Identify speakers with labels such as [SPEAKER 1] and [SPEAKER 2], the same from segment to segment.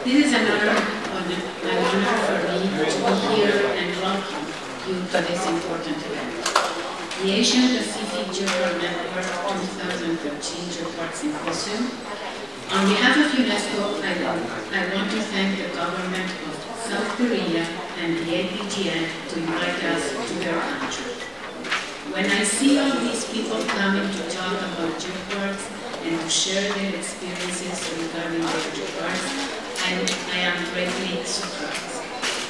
[SPEAKER 1] This is an honor for me to be here and welcome you to this important event. The Asian Pacific Geopark Network 2013 Geopark Symposium. On behalf of UNESCO, I want to thank the government of South Korea and the APGN to invite us to their country. When I see all these people coming to talk about geoparks and to share their experiences regarding their geoparks, I am greatly surprised.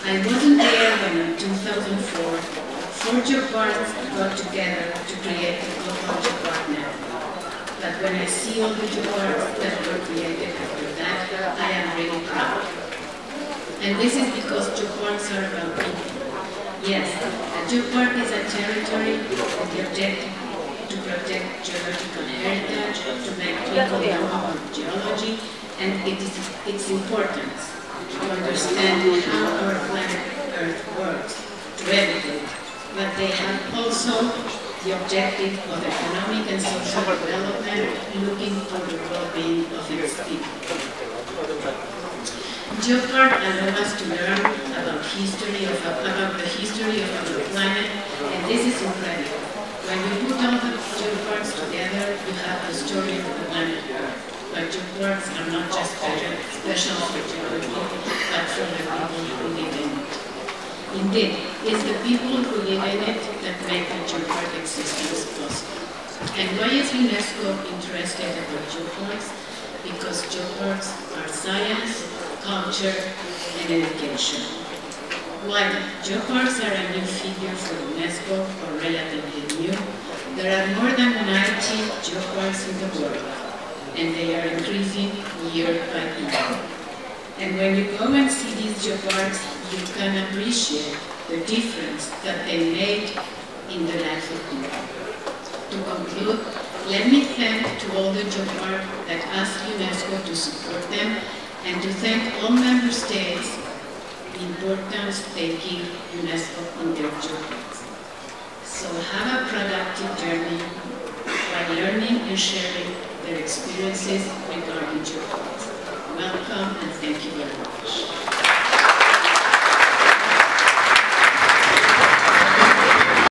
[SPEAKER 1] I wasn't there when in 2004, 4 geoparks got together to create the Global Geopark Network. But when I see all the geoparks that were created after that, I am really proud. And this is because geoparks are about people. Yes, a geopark is a territory with the objective to protect geological heritage, to make people know about geology, and its importance to understand how our planet Earth works, to educate. But they have also the objective of economic and social development, looking for the well-being of its people. Geopark allows us to learn about the history of our planet, and this is incredible. When you put all the geoparks together, you have the story of the planet Earth. But geoparks are not just special for geology, but for the people who live in it. Indeed, it's the people who live in it that make the geopark existence possible. And why is UNESCO interested about geoparks? Because geoparks are science, culture, and education. While geoparks are a new figure for UNESCO, or relatively new, there are more than 90 geoparks in the world, and they are increasing year by year. And when you go and see these geoparks, you can appreciate the difference that they made in the life of people. To conclude, let me thank to all the geoparks that ask UNESCO to support them, and to thank all member states the importance they give UNESCO in their geoparks. So have a productive journey by learning and sharing their experiences regarding geoparks. Welcome and thank you very much.